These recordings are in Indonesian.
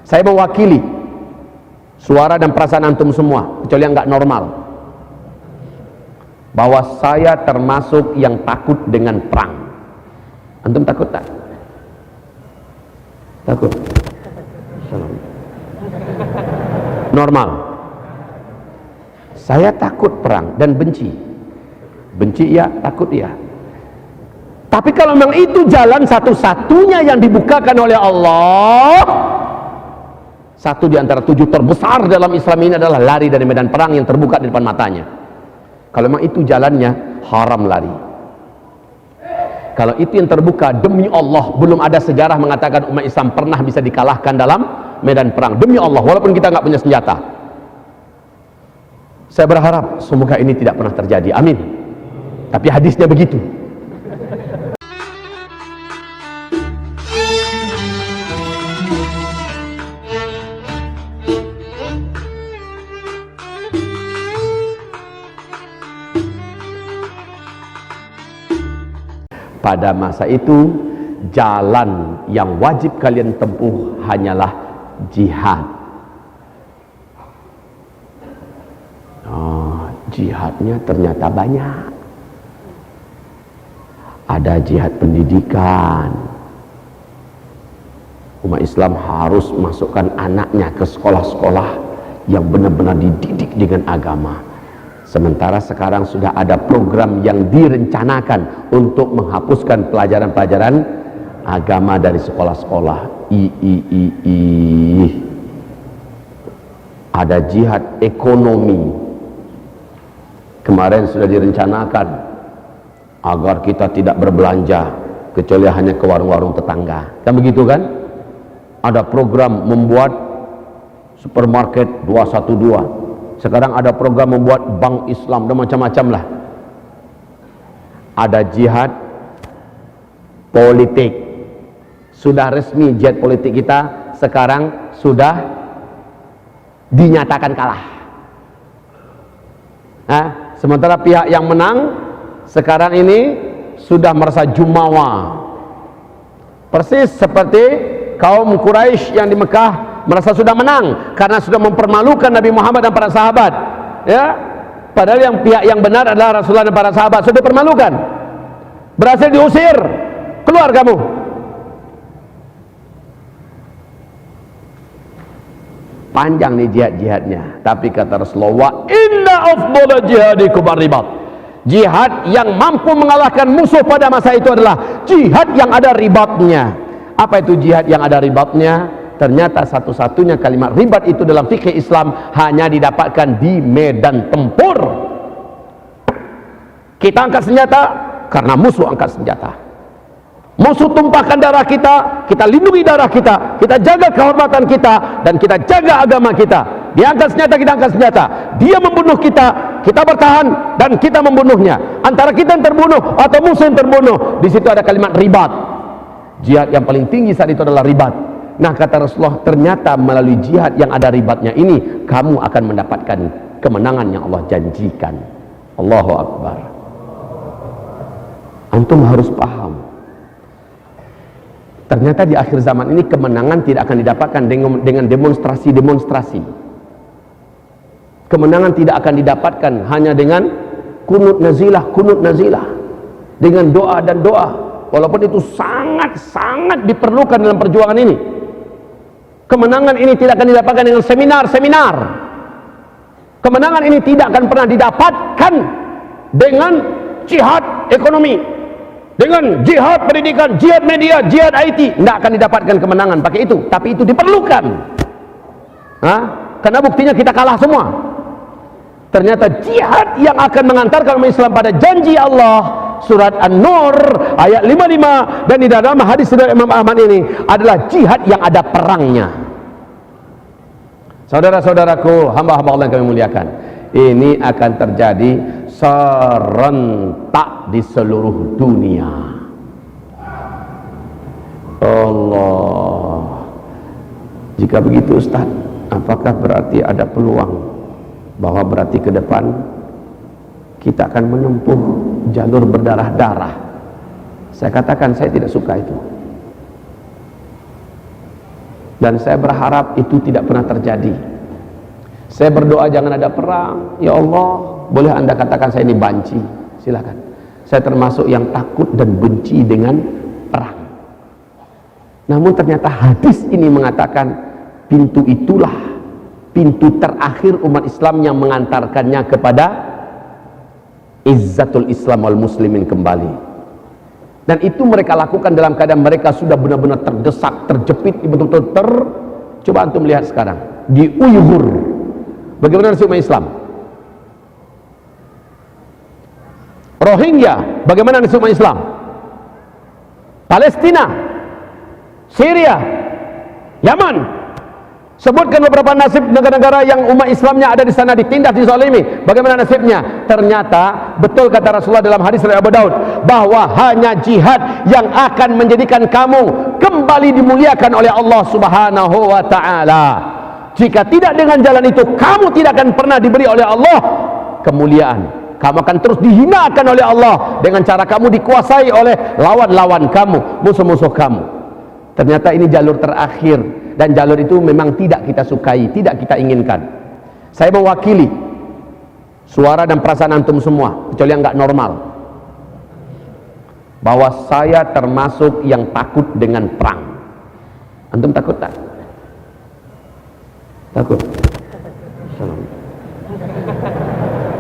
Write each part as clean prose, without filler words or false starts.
Saya mewakili suara dan perasaan antum semua, kecuali yang nggak normal, bahwa saya termasuk yang takut dengan perang. Antum takut tak? Takut? Normal. Saya takut perang dan benci. Benci ya, takut ya. Tapi kalau memang itu jalan satu-satunya yang dibukakan oleh Allah, satu di antara 7 terbesar dalam Islam ini adalah lari dari medan perang yang terbuka di depan matanya. Kalau memang itu jalannya, haram lari. Kalau itu yang terbuka, demi Allah, belum ada sejarah mengatakan umat Islam pernah bisa dikalahkan dalam medan perang. Demi Allah, walaupun kita nggak punya senjata. Saya berharap semoga ini tidak pernah terjadi. Amin. Tapi hadisnya begitu. Pada masa itu, jalan yang wajib kalian tempuh hanyalah jihad. Jihadnya ternyata banyak. Ada jihad pendidikan. Umat Islam harus masukkan anaknya ke sekolah-sekolah yang benar-benar dididik dengan agama. Sementara sekarang sudah ada program yang direncanakan untuk menghapuskan pelajaran-pelajaran agama dari sekolah-sekolah. Ada jihad ekonomi. Kemarin sudah direncanakan agar kita tidak berbelanja kecuali hanya ke warung-warung tetangga. Kan begitu kan? Ada program membuat supermarket 212. Sekarang ada program membuat bank Islam dan macam-macam lah. Ada jihad politik. Sudah resmi jihad politik kita sekarang sudah dinyatakan kalah. Sementara pihak yang menang sekarang ini sudah merasa jumawa. Persis seperti kaum Quraisy yang di Mekah merasa sudah menang karena sudah mempermalukan Nabi Muhammad dan para sahabat, ya. Padahal yang pihak yang benar adalah Rasulullah dan para sahabat. Sudah dipermalukan, berhasil diusir, keluar kamu. Panjang nih jihad-jihadnya, tapi kata Rasulullah, inna afdhala jihadikum ar-ribat. Jihad yang mampu mengalahkan musuh pada masa itu adalah jihad yang ada ribatnya. Apa itu jihad yang ada ribatnya? Ternyata satu-satunya kalimat ribat itu dalam fikih Islam hanya didapatkan di medan tempur. Kita angkat senjata karena musuh angkat senjata. Musuh tumpahkan darah kita, kita lindungi darah kita, kita jaga kehormatan kita, dan kita jaga agama kita. Dia angkat senjata, kita angkat senjata. Dia membunuh kita, kita bertahan dan kita membunuhnya. Antara kita yang terbunuh atau musuh yang terbunuh, di situ ada kalimat ribat. Jihad yang paling tinggi saat itu adalah ribat. Nah, kata Rasulullah, ternyata melalui jihad yang ada ribatnya ini, kamu akan mendapatkan kemenangan yang Allah janjikan. Allahu Akbar. Antum harus paham. Ternyata di akhir zaman ini kemenangan tidak akan didapatkan dengan demonstrasi-demonstrasi. Kemenangan tidak akan didapatkan hanya dengan kunut nazilah, dengan doa dan doa. Walaupun itu sangat-sangat diperlukan dalam perjuangan ini. Kemenangan ini tidak akan didapatkan dengan seminar-seminar. Kemenangan ini tidak akan pernah didapatkan dengan jihad ekonomi, dengan jihad pendidikan, jihad media, jihad IT. Tidak akan didapatkan kemenangan pakai itu. Tapi itu diperlukan. Karena buktinya kita kalah semua. Ternyata jihad yang akan mengantarkan umat Islam pada janji Allah, surat An-Nur ayat 55, dan di dalam hadis dari Imam Ahmad ini adalah jihad yang ada perangnya. Saudara-saudaraku, hamba-hamba Allah yang kami muliakan, ini akan terjadi serentak di seluruh dunia. Allah. Jika begitu Ustaz, apakah berarti ada peluang bahwa berarti ke depan kita akan menempuh jalur berdarah-darah? Saya katakan saya tidak suka itu. Dan saya berharap itu tidak pernah terjadi. Saya berdoa jangan ada perang. Ya Allah, boleh Anda katakan saya ini banci, silakan. Saya termasuk yang takut dan benci dengan perang. Namun ternyata hadis ini mengatakan pintu itulah pintu terakhir umat Islam yang mengantarkannya kepada izzatul Islam wal muslimin kembali. Dan itu mereka lakukan dalam keadaan mereka sudah benar-benar terdesak, terjepit, betul-betul coba antum lihat sekarang di Uyghur. Bagaimana nasib umat Islam? Rohingya, bagaimana nasib umat Islam? Palestina, Syria, Yaman. Sebutkan beberapa nasib negara-negara yang umat Islamnya ada di sana ditindas, dizalimi. Bagaimana nasibnya? Ternyata betul kata Rasulullah dalam hadis dari Abu Daud bahwa hanya jihad yang akan menjadikan kamu kembali dimuliakan oleh Allah Subhanahu wa taala. Jika tidak dengan jalan itu, kamu tidak akan pernah diberi oleh Allah kemuliaan. Kamu akan terus dihinakan oleh Allah dengan cara kamu dikuasai oleh lawan-lawan kamu, musuh-musuh kamu. Ternyata ini jalur terakhir, dan jalur itu memang tidak kita sukai, tidak kita inginkan. Saya mewakili suara dan perasaan antum semua, kecuali yang nggak normal, bahwa saya termasuk yang takut dengan perang. Antum takut tak? Takut?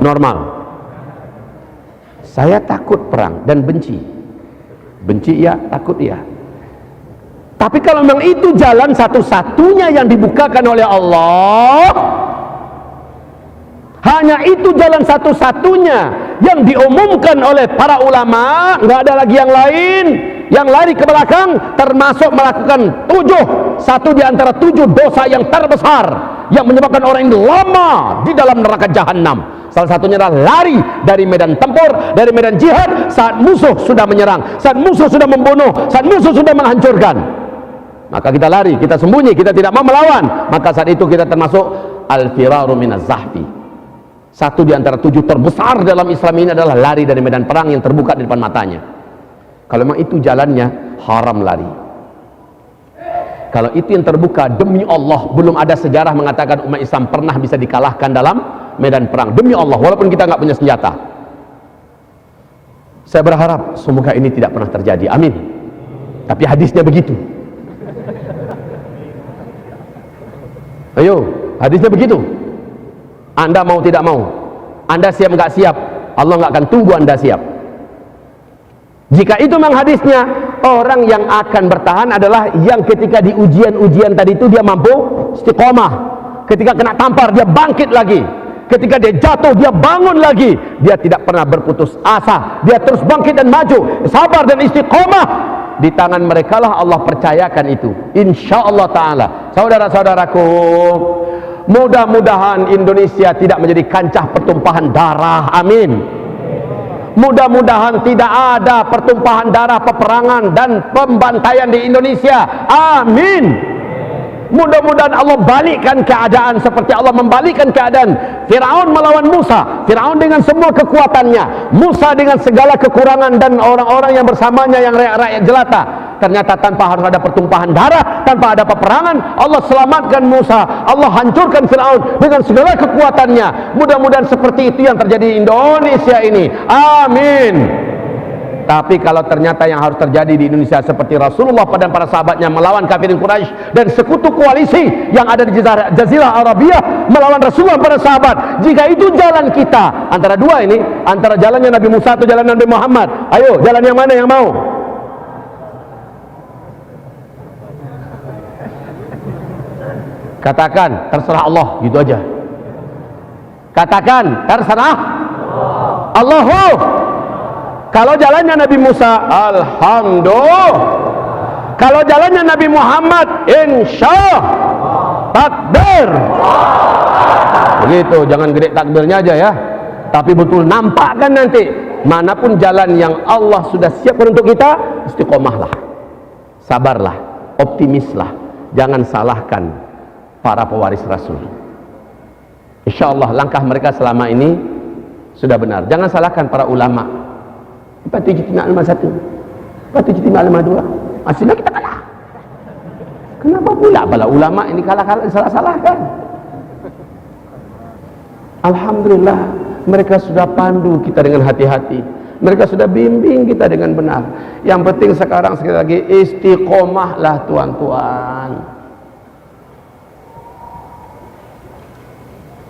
Normal. Saya takut perang dan benci. Benci ya, takut ya. Tapi kalau memang itu jalan satu-satunya yang dibukakan oleh Allah, hanya itu jalan satu-satunya yang diumumkan oleh para ulama, nggak ada lagi yang lain. Yang lari ke belakang termasuk melakukan satu di antara 7 dosa yang terbesar yang menyebabkan orang ini lama di dalam neraka jahanam. Salah satunya adalah lari dari medan tempur, dari medan jihad saat musuh sudah menyerang, saat musuh sudah membunuh, saat musuh sudah menghancurkan. Maka kita lari, kita sembunyi, kita tidak mau melawan. Maka saat itu kita termasuk al-firaru minaz zahfi. Satu di antara 7 terbesar dalam Islam ini adalah lari dari medan perang yang terbuka di depan matanya. Kalau memang itu jalannya, haram lari. Kalau itu yang terbuka, demi Allah belum ada sejarah mengatakan umat Islam pernah bisa dikalahkan dalam medan perang. Demi Allah, walaupun kita nggak punya senjata. Saya berharap semoga ini tidak pernah terjadi, amin. Tapi hadisnya begitu. Ayo, hadisnya begitu. Anda mau tidak mau, Anda siap nggak siap, Allah nggak akan tunggu Anda siap. Jika itu memang hadisnya, orang yang akan bertahan adalah yang ketika di ujian-ujian tadi itu dia mampu istiqomah. Ketika kena tampar dia bangkit lagi. Ketika dia jatuh dia bangun lagi. Dia tidak pernah berputus asa. Dia terus bangkit dan maju, sabar dan istiqomah. Di tangan mereka lah Allah percayakan itu, insya Allah ta'ala. Saudara-saudaraku, mudah-mudahan Indonesia tidak menjadi kancah pertumpahan darah, amin. Mudah-mudahan tidak ada pertumpahan darah, peperangan dan pembantaian di Indonesia, amin. Mudah-mudahan Allah balikkan keadaan seperti Allah membalikkan keadaan Firaun melawan Musa. Firaun dengan semua kekuatannya, Musa dengan segala kekurangan dan orang-orang yang bersamanya yang rakyat jelata. Ternyata tanpa harus ada pertumpahan darah, tanpa ada peperangan, Allah selamatkan Musa, Allah hancurkan Firaun dengan segala kekuatannya. Mudah-mudahan seperti itu yang terjadi di Indonesia ini, amin. Tapi kalau ternyata yang harus terjadi di Indonesia seperti Rasulullah dan para sahabatnya melawan kafirin Quraisy dan sekutu koalisi yang ada di Jazirah Arabia melawan Rasulullah dan para sahabat, jika itu jalan kita antara dua ini, antara jalannya Nabi Musa atau jalan Nabi Muhammad, ayo jalan yang mana yang mau? Katakan terserah Allah, gitu aja. Katakan terserah Allahu. Kalau jalannya Nabi Musa, alhamdulillah. Kalau jalannya Nabi Muhammad, insya takbir. Begitu, jangan gede takbirnya aja ya. Tapi betul nampak kan nanti. Manapun jalan yang Allah sudah siapkan untuk kita, istiqomahlah, sabarlah, optimislah. Jangan salahkan para pewaris Rasul. Insya Allah langkah mereka selama ini sudah benar. Jangan salahkan para ulama. Pati ijtima' 51, pati ijtima' 52, hasilnya kita kalah. Kenapa pula ulama ini salah-salahkan? Alhamdulillah, mereka sudah pandu kita dengan hati-hati, mereka sudah bimbing kita dengan benar. Yang penting sekarang sekali lagi istiqomahlah tuan-tuan.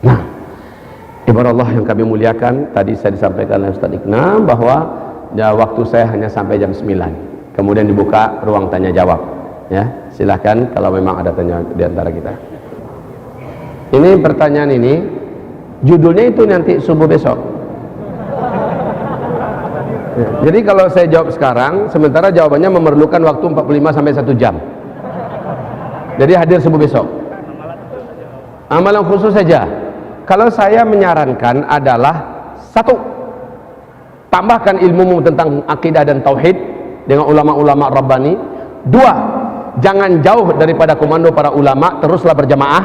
Nah, ibarat Allah yang kami muliakan, tadi saya disampaikan oleh Ustaz Ikna bahwa ya, waktu saya hanya sampai jam 9, kemudian dibuka ruang tanya jawab. Ya, silahkan kalau memang ada tanya di antara kita. Ini pertanyaan ini judulnya itu nanti subuh besok. Ya, jadi kalau saya jawab sekarang, sementara jawabannya memerlukan waktu 45 sampai 1 jam. Jadi hadir subuh besok. Amalan khusus saja. Kalau saya menyarankan adalah 1, tambahkan ilmumu tentang akidah dan tauhid dengan ulama-ulama Rabbani. 2, jangan jauh daripada komando para ulama, teruslah berjamaah.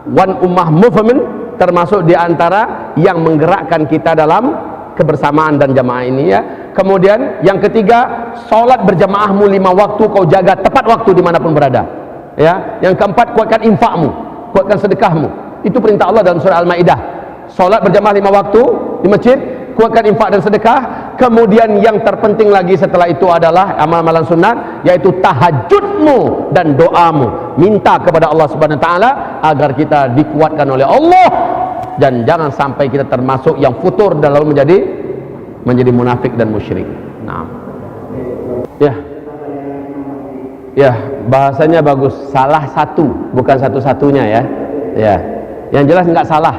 One ummah movement termasuk diantara yang menggerakkan kita dalam kebersamaan dan jamaah ini ya. Kemudian yang ketiga, sholat berjamaahmu 5 waktu kau jaga tepat waktu dimanapun berada ya. Yang keempat, kuatkan infakmu, kuatkan sedekahmu. Itu perintah Allah dalam surah Al-Maidah. Sholat berjamaah 5 waktu di masjid, kuatkan infak dan sedekah. Kemudian yang terpenting lagi setelah itu adalah amal-amalan sunat, yaitu tahajudmu dan doamu. Minta kepada Allah Subhanahu wa taala agar kita dikuatkan oleh Allah dan jangan sampai kita termasuk yang futur dalam menjadi munafik dan musyrik. Nah. Ya, bahasanya bagus. Salah satu, bukan satu-satunya ya. Ya. Yang jelas enggak salah.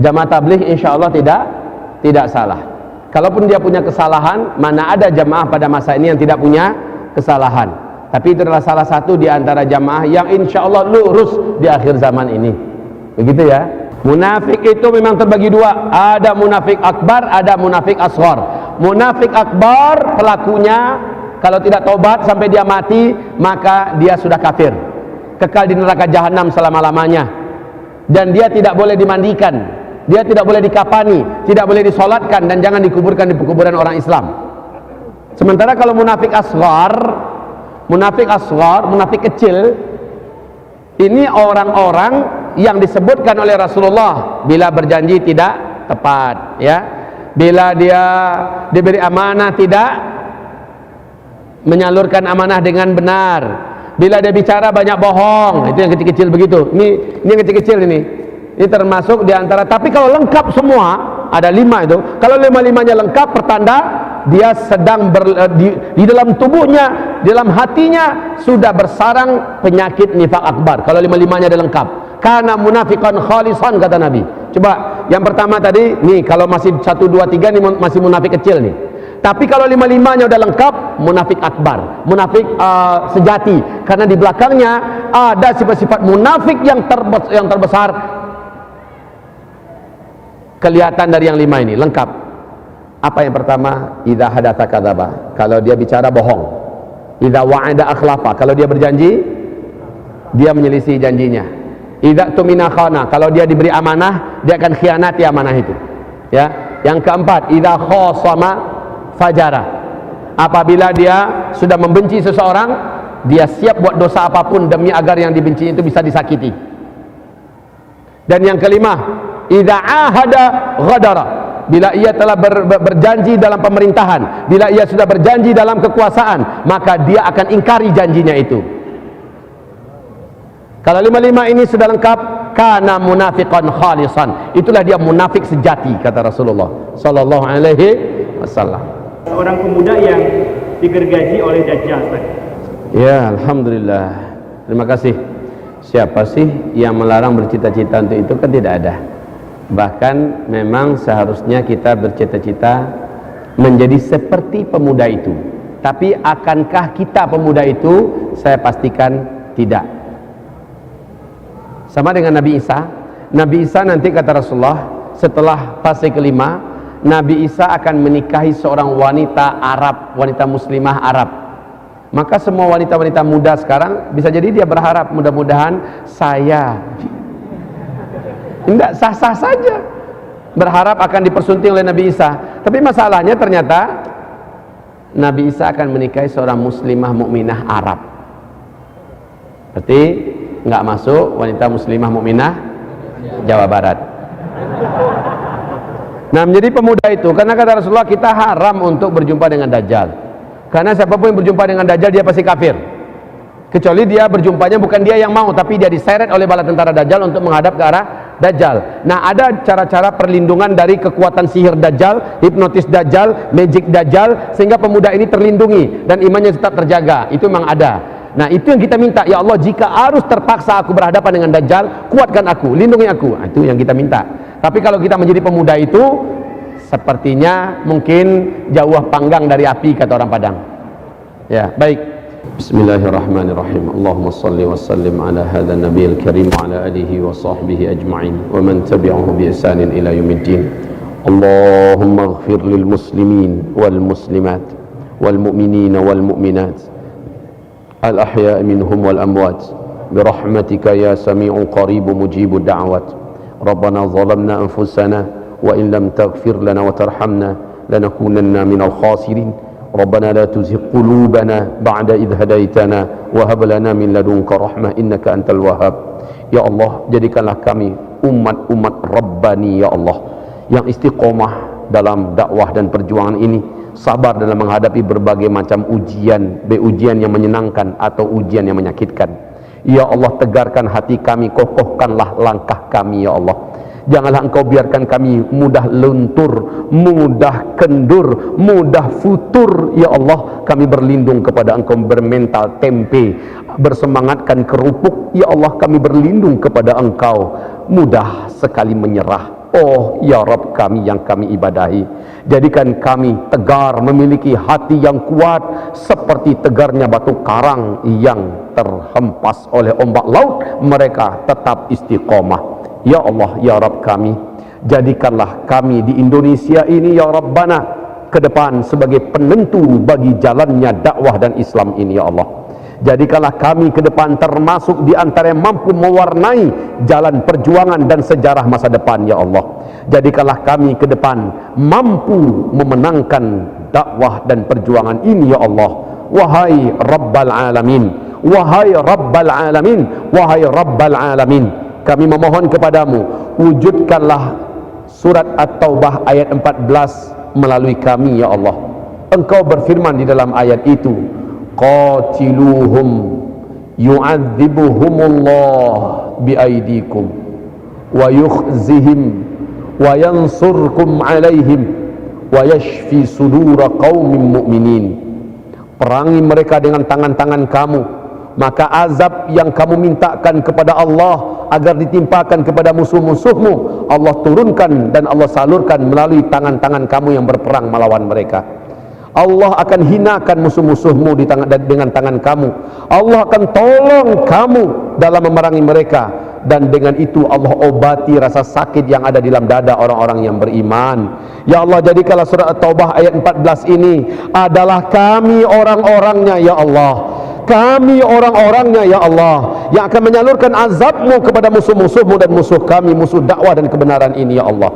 Jamaah tabligh insya Allah tidak salah. Kalaupun dia punya kesalahan, mana ada jamaah pada masa ini yang tidak punya kesalahan. Tapi itu adalah salah satu di antara jamaah yang insya Allah lurus di akhir zaman ini. Begitu ya. Munafik itu memang terbagi 2. Ada munafik akbar, ada munafik asghar. Munafik akbar pelakunya kalau tidak tobat sampai dia mati, maka dia sudah kafir, kekal di neraka jahanam selama-lamanya. Dan dia tidak boleh dimandikan, dia tidak boleh dikafani, tidak boleh disolatkan, dan jangan dikuburkan di kuburan orang Islam. Sementara kalau munafik asghar, munafik kecil, ini orang-orang yang disebutkan oleh Rasulullah bila berjanji tidak tepat ya, bila dia diberi amanah tidak menyalurkan amanah dengan benar, bila dia bicara banyak bohong. Itu yang kecil-kecil begitu. Ini yang kecil-kecil ini termasuk diantara. Tapi kalau lengkap semua, ada 5 itu, kalau 5-5-nya lengkap, pertanda dia sedang di dalam tubuhnya, di dalam hatinya sudah bersarang penyakit nifaq akbar. Kalau 5-5-nya ada lengkap, karena munafiqan khalisan, kata Nabi. Coba yang pertama tadi nih, kalau masih 1, 2, 3 nih masih munafik kecil nih. Tapi kalau 5-5-nya udah lengkap, munafik akbar, munafik sejati. Karena di belakangnya ada sifat-sifat munafik yang terbesar, kelihatan dari yang 5 ini lengkap. Apa yang pertama? Idza hadatsa kadzaba, kalau dia bicara bohong. Idza wa'ada akhlafa, kalau dia berjanji dia menyelisih janjinya. Idza tumina khana, kalau dia diberi amanah dia akan khianati amanah itu ya. Yang keempat, idza khasama fajara, apabila dia sudah membenci seseorang, dia siap buat dosa apapun demi agar yang dibenci itu bisa disakiti. Dan yang kelima, idza ahada ghadara, bila ia telah berjanji dalam pemerintahan, bila ia sudah berjanji dalam kekuasaan, maka dia akan ingkari janjinya itu. Kalau 5-5 ini sudah lengkap, kana munafiqan khalisan, itulah dia munafik sejati, kata Rasulullah sallallahu alaihi wasallam. Orang pemuda yang digergaji oleh Dajjal. Ya, alhamdulillah. Terima kasih. Siapa sih yang melarang bercita-cita untuk itu? Kan tidak ada. Bahkan memang seharusnya kita bercita-cita menjadi seperti pemuda itu. Tapi akankah kita pemuda itu? Saya pastikan tidak. Sama dengan Nabi Isa. Nabi Isa nanti kata Rasulullah, setelah fase kelima, Nabi Isa akan menikahi seorang wanita Arab, wanita muslimah Arab. Maka semua wanita-wanita muda sekarang bisa jadi dia berharap, mudah-mudahan saya, tidak sah-sah saja berharap akan dipersunting oleh Nabi Isa. Tapi masalahnya ternyata Nabi Isa akan menikahi seorang muslimah mukminah Arab. Berarti nggak masuk wanita muslimah mukminah Jawa Barat. Nah, menjadi pemuda itu karena kata Rasulullah kita haram untuk berjumpa dengan Dajjal. Karena siapapun yang berjumpa dengan Dajjal dia pasti kafir. Kecuali dia berjumpanya bukan dia yang mau, tapi dia diseret oleh bala tentara Dajjal untuk menghadap ke arah Dajjal. Nah, ada cara-cara perlindungan dari kekuatan sihir Dajjal, hipnotis Dajjal, magic Dajjal, sehingga pemuda ini terlindungi dan imannya tetap terjaga. Itu memang ada. Nah, itu yang kita minta. Ya Allah, jika harus terpaksa aku berhadapan dengan Dajjal, kuatkan aku, lindungi aku. Nah, itu yang kita minta. Tapi kalau kita menjadi pemuda itu, sepertinya mungkin jauh panggang dari api, kata orang Padang. Ya, baik. Bismillahirrahmanirrahim. Allahumma salli wa sallim ala hadha nabiyil karim wa ala alihi wa sahbihi ajma'in wa man tabi'ahu bi ihsanin ila yaumiddin. Allahumma ighfir lil muslimin wal muslimat wal mu'minina wal mu'minat al ahya'i minhum wal amwat bi rahmatika ya sami'un qaribu mujibu da'wat. Rabbana zalamna anfusana wa in lam taghfir lana wa tarhamna lanakunanna minal khasirin. Rabbana la tuzigh qulubana ba'da idh hadaitana wa hab lana min ladunka rahmah innaka antal wahhab. Ya Allah, jadikanlah kami umat-umat Rabbani ya Allah yang istiqomah dalam dakwah dan perjuangan ini, sabar dalam menghadapi berbagai macam ujian, baik ujian yang menyenangkan atau ujian yang menyakitkan. Ya Allah, tegarkan hati kami, kokohkanlah langkah kami ya Allah. Janganlah engkau biarkan kami mudah luntur, mudah kendur, mudah futur ya Allah. Kami berlindung kepada engkau, bermental tempe, bersemangatkan kerupuk ya Allah. Kami berlindung kepada engkau, mudah sekali menyerah. Oh ya Rabb kami yang kami ibadahi, jadikan kami tegar, memiliki hati yang kuat seperti tegarnya batu karang yang terhempas oleh ombak laut. Mereka tetap istiqomah. Ya Allah, ya Rabb kami, jadikanlah kami di Indonesia ini ya Rabbana ke depan sebagai penentu bagi jalannya dakwah dan Islam ini ya Allah. Jadikanlah kami ke depan termasuk di antara yang mampu mewarnai jalan perjuangan dan sejarah masa depan ya Allah. Jadikanlah kami ke depan mampu memenangkan dakwah dan perjuangan ini ya Allah. Wahai Rabbal Alamin, wahai Rabbal Alamin, wahai Rabbal Alamin, kami memohon kepadamu, wujudkanlah surat At-Taubah ayat 14 melalui kami ya Allah. Engkau berfirman di dalam ayat itu, qatiluhum yu'adzibuhumullah biaidikum wa yukhzihim wa yansurkum alaihim wa yashfi sudura qaumin mu'minin. Perangi mereka dengan tangan-tangan kamu, maka azab yang kamu mintakan kepada Allah agar ditimpakan kepada musuh-musuhmu, Allah turunkan dan Allah salurkan melalui tangan-tangan kamu yang berperang melawan mereka. Allah akan hinakan musuh-musuhmu dengan tangan kamu. Allah akan tolong kamu dalam memerangi mereka, dan dengan itu Allah obati rasa sakit yang ada di dalam dada orang-orang yang beriman. Ya Allah, jadikanlah surat At-Taubah ayat 14 ini adalah kami orang-orangnya ya Allah. Kami orang-orangnya ya Allah yang akan menyalurkan azabmu kepada musuh-musuhmu dan musuh kami, musuh dakwah dan kebenaran ini ya Allah.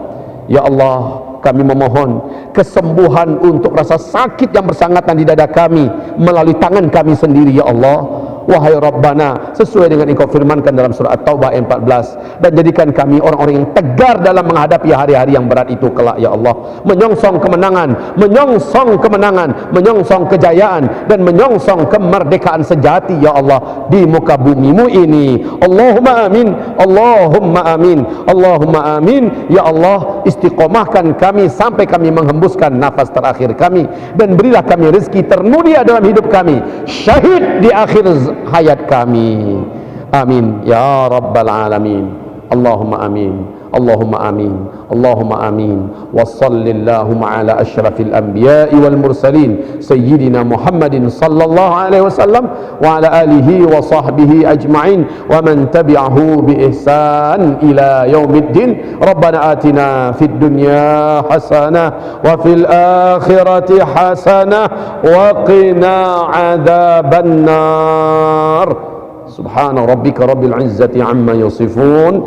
Ya Allah, kami memohon kesembuhan untuk rasa sakit yang bersangatan di dada kami melalui tangan kami sendiri ya Allah. Wahai Rabbana, sesuai dengan engkau firmankan dalam surah At-Taubah ayat 14, dan jadikan kami orang-orang yang tegar dalam menghadapi hari-hari yang berat itu kelak ya Allah. Menyongsong kemenangan, menyongsong kemenangan, menyongsong kejayaan dan menyongsong kemerdekaan sejati ya Allah di muka bumimu ini. Allahumma amin, Allahumma amin, Allahumma amin. Ya Allah, istiqomahkan kami sampai kami menghembuskan nafas terakhir kami, dan berilah kami rezeki termulia dalam hidup kami, syahid di akhir hayat kami. Amin ya Rabbal Alamin. Allahumma amin, Allahumma amin, Allahumma amin. Wa sallallahu ala asyrafil anbiya'i wal mursalin sayyidina Muhammadin sallallahu alaihi wasallam wa ala alihi wa sahbihi ajma'in wa man tabi'ahu bi ihsan ila yaumiddin. Rabbana atina fid dunya hasanah wa fil akhirati hasanah wa qina adzaban nar. Subhana rabbika rabbil izzati amma yasifun.